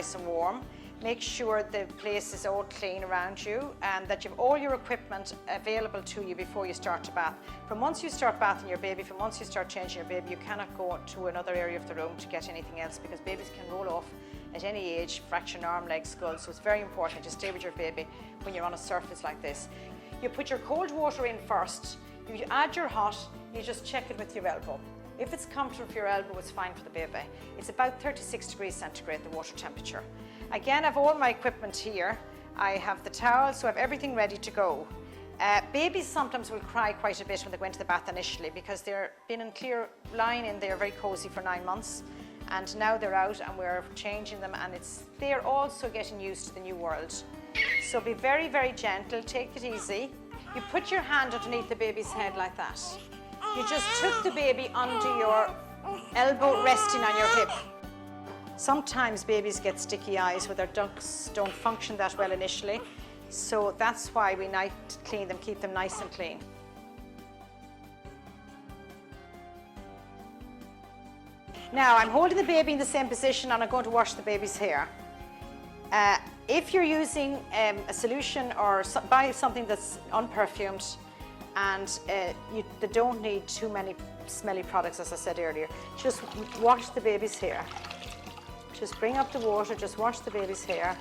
nice and warm. Make sure the place is all clean around you and that you have all your equipment available to you before you start to bath. From once you start bathing your baby, from once you start changing your baby, you cannot go to another area of the room to get anything else because babies can roll off at any age, fracture an arm, leg, skull. So it's very important to stay with your baby when you're on a surface like this. You put your cold water in first. You add your hot, you just check it with your elbow. If it's comfortable for your elbow, it's fine for the baby. It's about 36 degrees centigrade, the water temperature. Again, I have all my equipment here. I have the towel, so I have everything ready to go. Babies sometimes will cry quite a bit when they go into the bath initially because they're been in clear lying in there very cozy for 9 months, and now they're out and we're changing them, and they're also getting used to the new world. So be very, very gentle, take it easy. You put your hand underneath the baby's head like that. You just took the baby under your elbow resting on your hip. Sometimes babies get sticky eyes where their ducts don't function that well initially. So that's why we like to clean them, keep them nice and clean. Now I'm holding the baby in the same position and I'm going to wash the baby's hair. If you're using a solution or buy something that's unperfumed and they don't need too many smelly products, as I said earlier, just wash the baby's hair. Just bring up the water, just wash the baby's hair.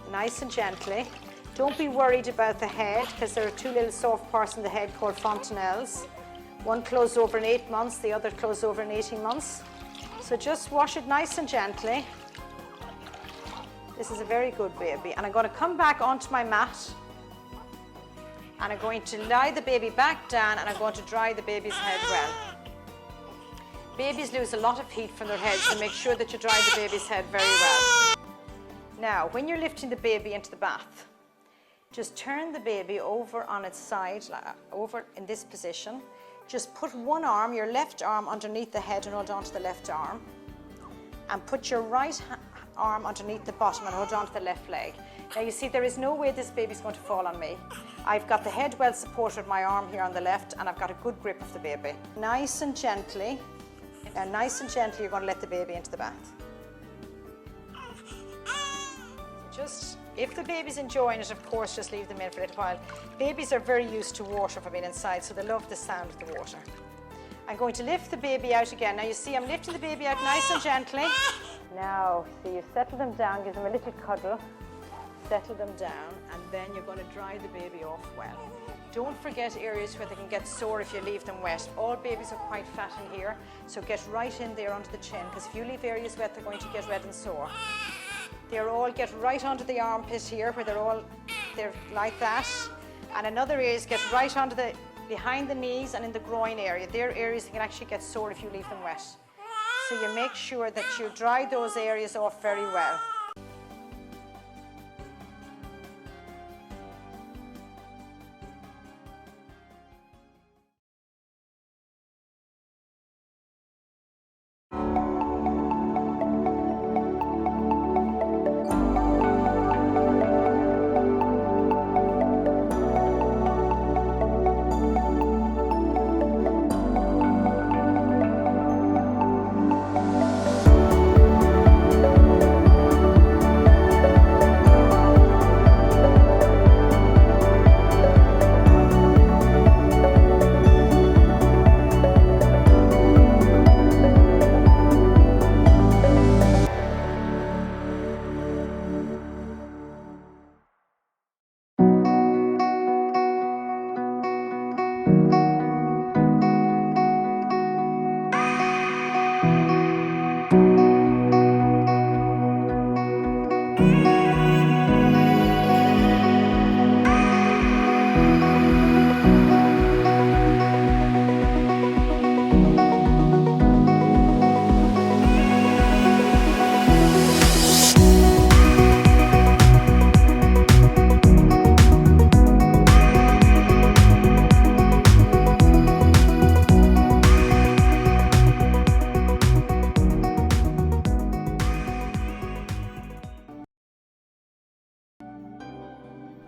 Nice and gently. Don't be worried about the head because there are two little soft parts in the head called fontanelles. One closed over in 8 months, the other closed over in 18 months. So just wash it nice and gently. This is a very good baby. And I'm going to come back onto my mat and I'm going to lie the baby back down and I'm going to dry the baby's head well. Babies lose a lot of heat from their heads, so make sure that you dry the baby's head very well. Now, when you're lifting the baby into the bath, just turn the baby over on its side, over in this position. Just put one arm, your left arm, underneath the head and hold on to the left arm. And put your right arm underneath the bottom and hold on to the left leg. Now you see there is no way this baby's going to fall on me. I've got the head well supported with my arm here on the left and I've got a good grip of the baby. Nice and gently, you're going to let the baby into the bath. Just, if the baby's enjoying it, of course, just leave them in for a little while. Babies are very used to water from being inside, so they love the sound of the water. I'm going to lift the baby out again. Now you see I'm lifting the baby out nice and gently. Now, see, you settle them down, give them a little cuddle, settle them down, and then you're going to dry the baby off well. Don't forget areas where they can get sore if you leave them wet. All babies are quite fat in here, so get right in there under the chin, because if you leave areas wet, they're going to get red and sore. They're all get right under the armpit here, where they're like that. And another area is get right under behind the knees and in the groin area. They're areas that can actually get sore if you leave them wet. So you make sure that you dry those areas off very well.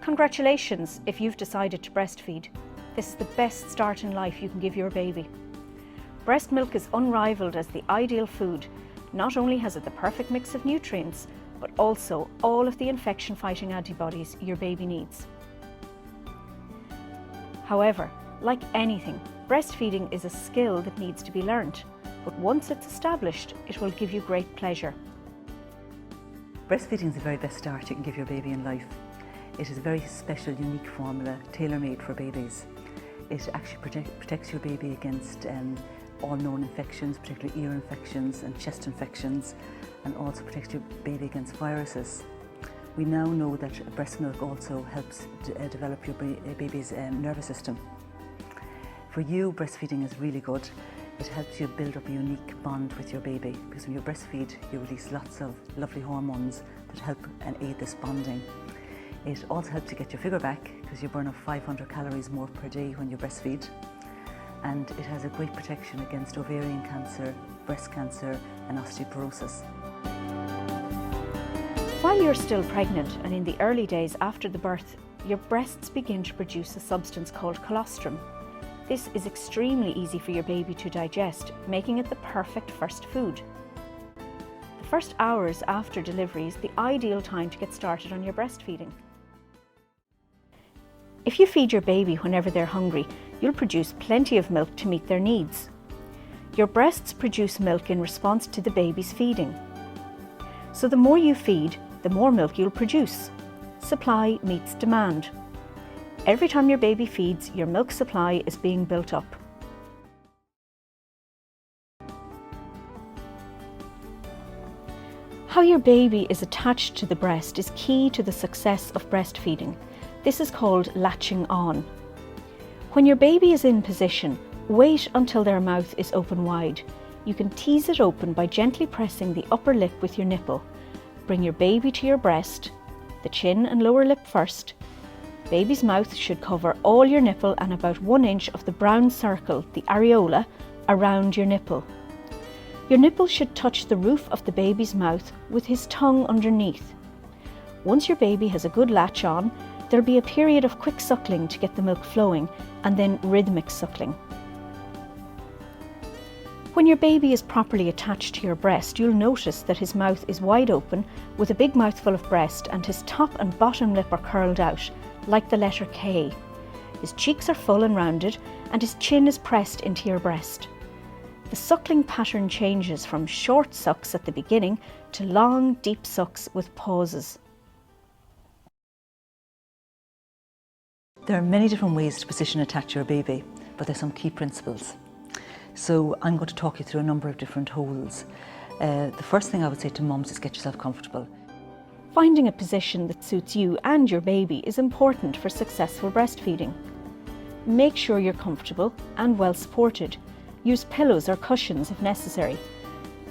Congratulations if you've decided to breastfeed. This is the best start in life you can give your baby. Breast milk is unrivaled as the ideal food Not only has it the perfect mix of nutrients, but also all of the infection-fighting antibodies your baby needs. However, like anything, breastfeeding is a skill that needs to be learnt, but once it's established, it will give you great pleasure. Breastfeeding is the very best start you can give your baby in life. It is a very special, unique formula, tailor-made for babies. It actually protects your baby against all known infections, particularly ear infections and chest infections, and also protects your baby against viruses. We now know that breast milk also helps develop your baby's nervous system. For you, breastfeeding is really good. It helps you build up a unique bond with your baby, because when you breastfeed, you release lots of lovely hormones that help and aid this bonding. It also helps you get your figure back, because you burn up 500 calories more per day when you breastfeed. And it has a great protection against ovarian cancer, breast cancer and osteoporosis. While you're still pregnant and in the early days after the birth, your breasts begin to produce a substance called colostrum. This is extremely easy for your baby to digest, making it the perfect first food. The first hours after delivery is the ideal time to get started on your breastfeeding. If you feed your baby whenever they're hungry, you'll produce plenty of milk to meet their needs. Your breasts produce milk in response to the baby's feeding. So the more you feed, the more milk you'll produce. Supply meets demand. Every time your baby feeds, your milk supply is being built up. How your baby is attached to the breast is key to the success of breastfeeding. This is called latching on. When your baby is in position, wait until their mouth is open wide. You can tease it open by gently pressing the upper lip with your nipple. Bring your baby to your breast, the chin and lower lip first. Baby's mouth should cover all your nipple and about 1 inch of the brown circle, the areola, around your nipple. Your nipple should touch the roof of the baby's mouth with his tongue underneath. Once your baby has a good latch on, there'll be a period of quick suckling to get the milk flowing, and then rhythmic suckling. When your baby is properly attached to your breast, you'll notice that his mouth is wide open with a big mouthful of breast, and his top and bottom lip are curled out, like the letter K. His cheeks are full and rounded, and his chin is pressed into your breast. The suckling pattern changes from short sucks at the beginning to long, deep sucks with pauses. There are many different ways to position and attach your baby, but there's some key principles. So I'm going to talk you through a number of different holds. The first thing I would say to mums is get yourself comfortable. Finding a position that suits you and your baby is important for successful breastfeeding. Make sure you're comfortable and well supported. Use pillows or cushions if necessary.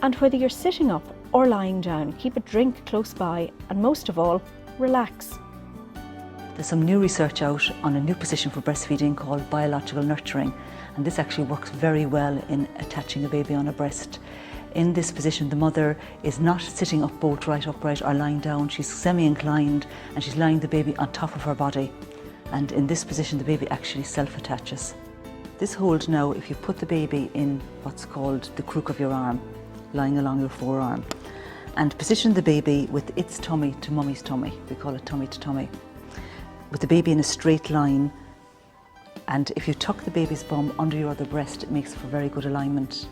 And whether you're sitting up or lying down, keep a drink close by, and most of all, relax. There's some new research out on a new position for breastfeeding called biological nurturing, and this actually works very well in attaching a baby on a breast. In this position, the mother is not sitting up bolt right upright or lying down. She's semi-inclined and she's lying the baby on top of her body. And in this position, the baby actually self-attaches. This hold now, if you put the baby in what's called the crook of your arm, lying along your forearm, and position the baby with its tummy to mummy's tummy, we call it tummy to tummy, with the baby in a straight line. And if you tuck the baby's bum under your other breast, it makes for very good alignment.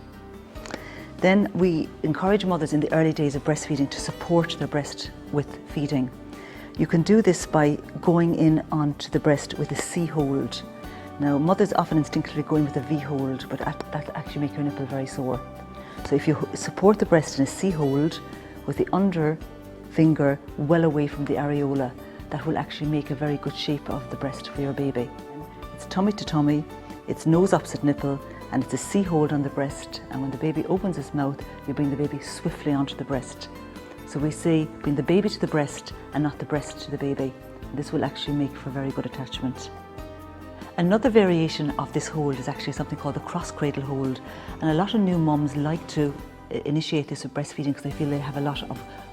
Then we encourage mothers in the early days of breastfeeding to support their breast with feeding. You can do this by going in onto the breast with a C hold. Now, mothers often instinctively go in with a V hold, but that'll actually make your nipple very sore. So if you support the breast in a C hold with the under finger well away from the areola, that will actually make a very good shape of the breast for your baby. It's tummy to tummy, it's nose opposite nipple, and it's a C hold on the breast. And when the baby opens its mouth, you bring the baby swiftly onto the breast. So we say bring the baby to the breast and not the breast to the baby. This will actually make for very good attachment. Another variation of this hold is actually something called the cross cradle hold, and a lot of new mums like to initiate this with breastfeeding because they feel they have a lot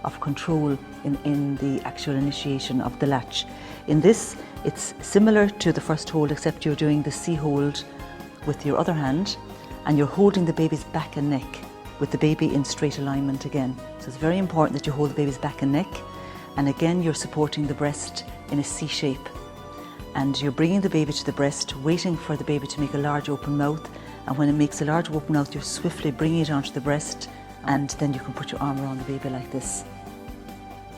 of control in the actual initiation of the latch. In this, it's similar to the first hold, except you're doing the C hold with your other hand and you're holding the baby's back and neck. with the baby in straight alignment again. So it's very important that you hold the baby's back and neck, and again you're supporting the breast in a C shape. And you're bringing the baby to the breast, waiting for the baby to make a large open mouth, and when it makes a large open mouth, you're swiftly bringing it onto the breast, and then you can put your arm around the baby like this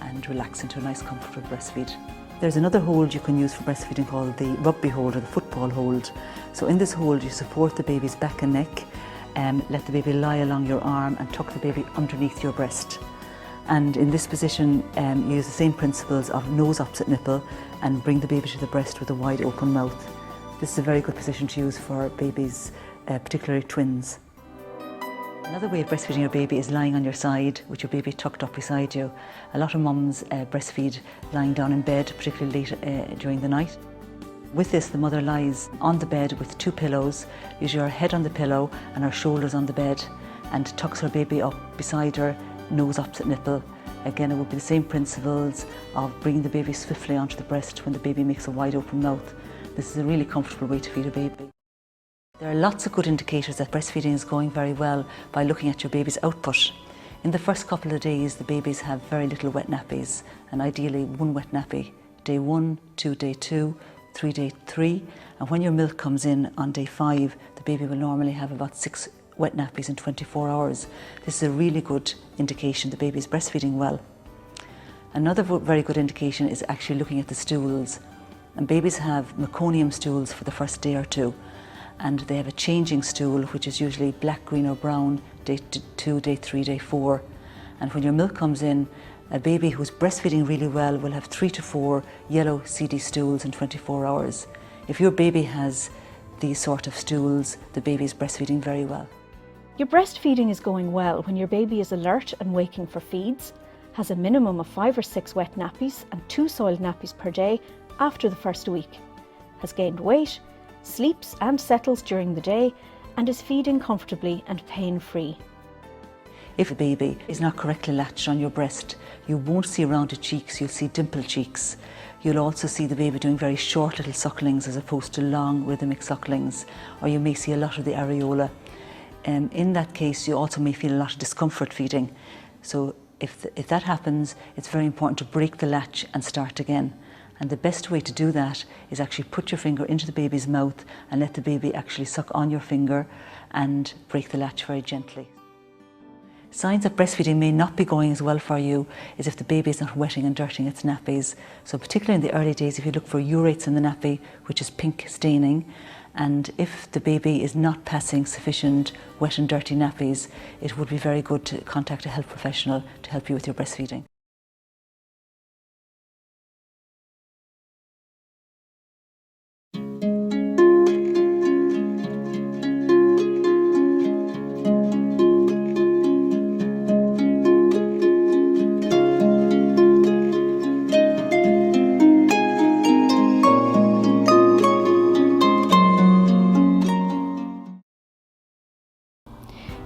and relax into a nice comfortable breastfeed. There's another hold you can use for breastfeeding called the rugby hold or the football hold. So in this hold you support the baby's back and neck, let the baby lie along your arm and tuck the baby underneath your breast. And in this position you use the same principles of nose opposite nipple and bring the baby to the breast with a wide open mouth. This is a very good position to use for babies, particularly twins. Another way of breastfeeding your baby is lying on your side with your baby tucked up beside you. A lot of mums breastfeed lying down in bed, particularly late during the night. With this, the mother lies on the bed with two pillows, usually her head on the pillow and her shoulders on the bed, and tucks her baby up beside her, nose opposite nipple. Again, it would be the same principles of bringing the baby swiftly onto the breast when the baby makes a wide open mouth. This is a really comfortable way to feed a baby. There are lots of good indicators that breastfeeding is going very well by looking at your baby's output. In the first couple of days, the babies have very little wet nappies, and ideally one wet nappy. Day 1, day 2, day 3, and when your milk comes in on day 5, the baby will normally have about 6 wet nappies in 24 hours. This is a really good indication the baby is breastfeeding well. Another very good indication is actually looking at the stools. And babies have meconium stools for the first day or two. And they have a changing stool, which is usually black, green or brown, day 2, day 3, day 4. And when your milk comes in, a baby who's breastfeeding really well will have 3 to 4 yellow seedy stools in 24 hours. If your baby has these sort of stools, the baby is breastfeeding very well. Your breastfeeding is going well when your baby is alert and waking for feeds, has a minimum of 5 or 6 wet nappies and 2 soiled nappies per day after the first week, has gained weight, sleeps and settles during the day, and is feeding comfortably and pain-free. If a baby is not correctly latched on your breast, you won't see rounded cheeks, you'll see dimpled cheeks. You'll also see the baby doing very short little sucklings as opposed to long rhythmic sucklings, or you may see a lot of the areola. In that case, you also may feel a lot of discomfort feeding. So if that happens, it's very important to break the latch and start again. And the best way to do that is actually put your finger into the baby's mouth and let the baby actually suck on your finger and break the latch very gently. Signs that breastfeeding may not be going as well for you is if the baby is not wetting and dirtying its nappies. So particularly in the early days, if you look for urates in the nappy, which is pink staining, and if the baby is not passing sufficient wet and dirty nappies, it would be very good to contact a health professional to help you with your breastfeeding.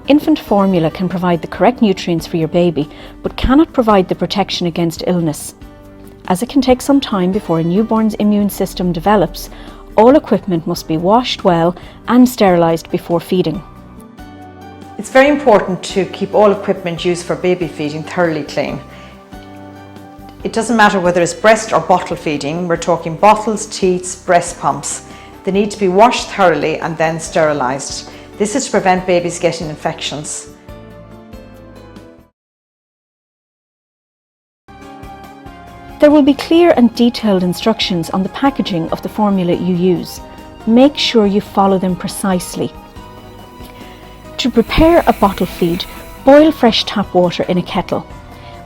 Infant formula can provide the correct nutrients for your baby, but cannot provide the protection against illness. As it can take some time before a newborn's immune system develops, all equipment must be washed well and sterilised before feeding. It's very important to keep all equipment used for baby feeding thoroughly clean. It doesn't matter whether it's breast or bottle feeding, we're talking bottles, teats, breast pumps. They need to be washed thoroughly and then sterilised. This is to prevent babies getting infections. There will be clear and detailed instructions on the packaging of the formula you use. Make sure you follow them precisely. To prepare a bottle feed, boil fresh tap water in a kettle.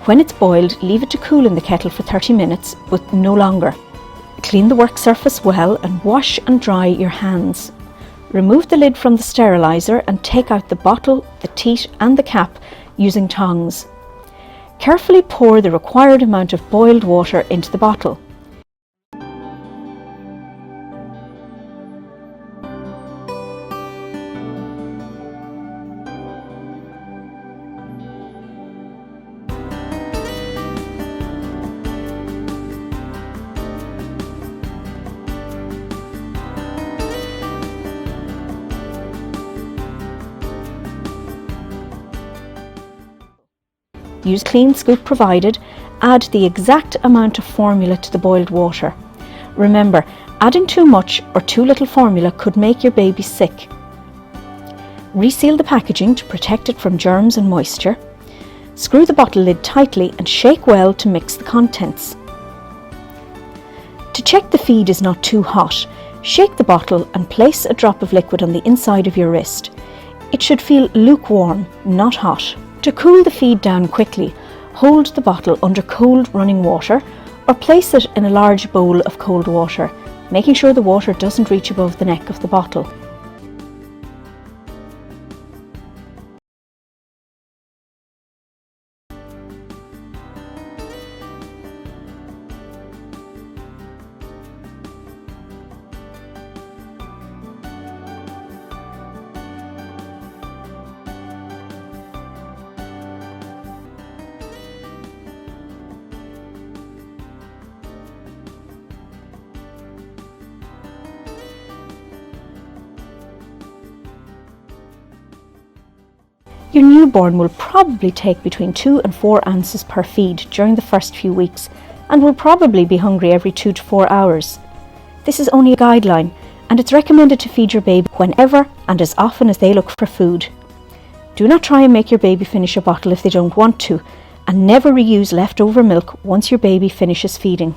When it's boiled, leave it to cool in the kettle for 30 minutes, but no longer. Clean the work surface well and wash and dry your hands. Remove the lid from the steriliser and take out the bottle, the teat and the cap using tongs. Carefully pour the required amount of boiled water into the bottle. Use clean scoop provided. Add the exact amount of formula to the boiled water. Remember, adding too much or too little formula could make your baby sick. Reseal the packaging to protect it from germs and moisture. Screw the bottle lid tightly and shake well to mix the contents. To check the feed is not too hot, shake the bottle and place a drop of liquid on the inside of your wrist. It should feel lukewarm, not hot. To cool the feed down quickly, hold the bottle under cold running water or place it in a large bowl of cold water, making sure the water doesn't reach above the neck of the bottle. Your newborn will probably take between 2 and 4 ounces per feed during the first few weeks and will probably be hungry every 2 to 4 hours. This is only a guideline, and it's recommended to feed your baby whenever and as often as they look for food. Do not try and make your baby finish a bottle if they don't want to, and never reuse leftover milk once your baby finishes feeding.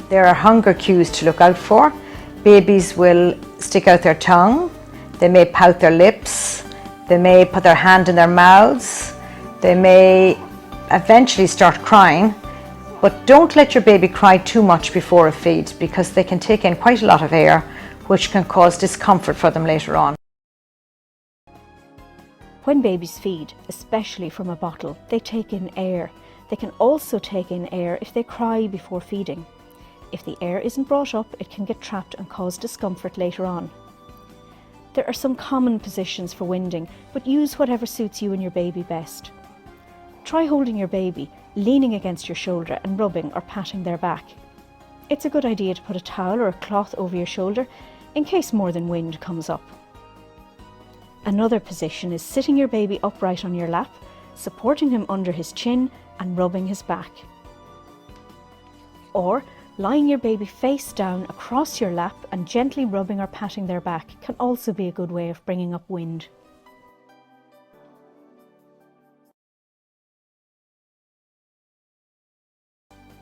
There are hunger cues to look out for. Babies will stick out their tongue, they may pout their lips, they may put their hand in their mouths, they may eventually start crying, but don't let your baby cry too much before a feed because they can take in quite a lot of air, which can cause discomfort for them later on. When babies feed, especially from a bottle, they take in air. They can also take in air if they cry before feeding. If the air isn't brought up, it can get trapped and cause discomfort later on. There are some common positions for winding, but use whatever suits you and your baby best. Try holding your baby, leaning against your shoulder and rubbing or patting their back. It's a good idea to put a towel or a cloth over your shoulder in case more than wind comes up. Another position is sitting your baby upright on your lap, supporting him under his chin and rubbing his back. Or lying your baby face down across your lap and gently rubbing or patting their back can also be a good way of bringing up wind.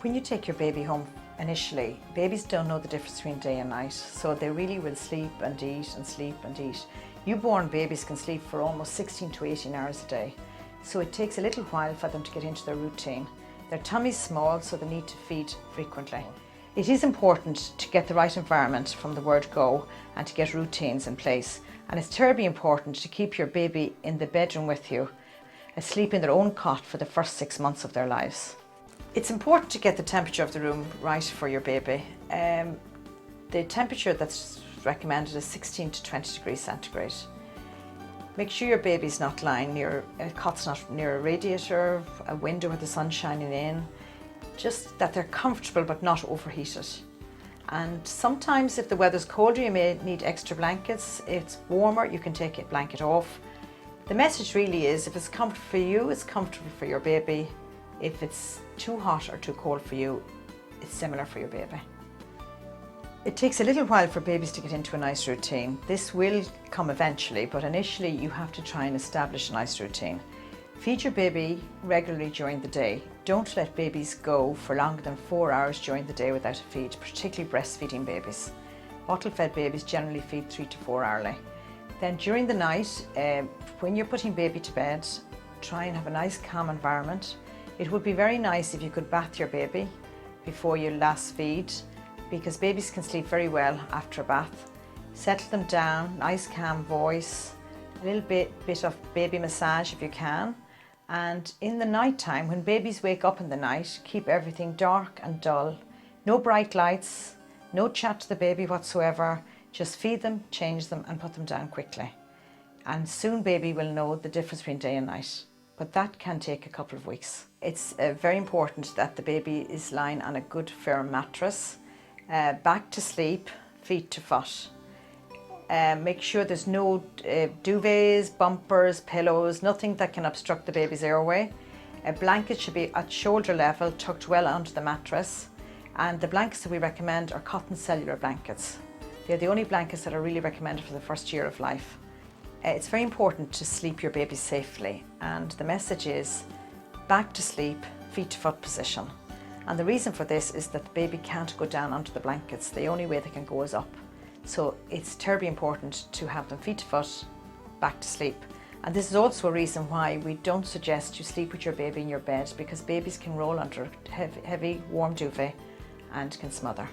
When you take your baby home initially, babies don't know the difference between day and night, so they really will sleep and eat and sleep and eat. Newborn babies can sleep for almost 16 to 18 hours a day, so it takes a little while for them to get into their routine. Their tummy's small, so they need to feed frequently. It is important to get the right environment from the word go and to get routines in place. And it's terribly important to keep your baby in the bedroom with you, asleep in their own cot for the first 6 months of their lives. It's important to get the temperature of the room right for your baby. The temperature that's recommended is 16 to 20 degrees centigrade. Make sure your baby's not lying near, a cot's not near a radiator, a window where the sun's shining in. Just that they're comfortable but not overheated. And sometimes if the weather's colder, you may need extra blankets. If it's warmer, you can take a blanket off. The message really is, if it's comfortable for you, it's comfortable for your baby. If it's too hot or too cold for you, it's similar for your baby. It takes a little while for babies to get into a nice routine. This will come eventually, but initially you have to try and establish a nice routine. Feed your baby regularly during the day. Don't let babies go for longer than 4 hours during the day without a feed, particularly breastfeeding babies. Bottle-fed babies generally feed 3 to 4 hourly. Then during the night, when you're putting baby to bed, try and have a nice calm environment. It would be very nice if you could bath your baby before you last feed, because babies can sleep very well after a bath. Settle them down, nice calm voice, a little bit of baby massage if you can. And in the night time, when babies wake up in the night, keep everything dark and dull. No bright lights, no chat to the baby whatsoever. Just feed them, change them and put them down quickly. And soon baby will know the difference between day and night. but that can take a couple of weeks. It's very important that the baby is lying on a good firm mattress, back to sleep, feet to foot. Make sure there's no duvets, bumpers, pillows, nothing that can obstruct the baby's airway. A blanket should be at shoulder level, tucked well onto the mattress. And the blankets that we recommend are cotton cellular blankets. They're the only blankets that are really recommended for the first year of life. It's very important to sleep your baby safely, and the message is back to sleep, feet to foot position. And the reason for this is that the baby can't go down onto the blankets. The only way they can go is up. So it's terribly important to have them feet to foot, back to sleep. And this is also a reason why we don't suggest you sleep with your baby in your bed, because babies can roll under heavy warm duvet and can smother.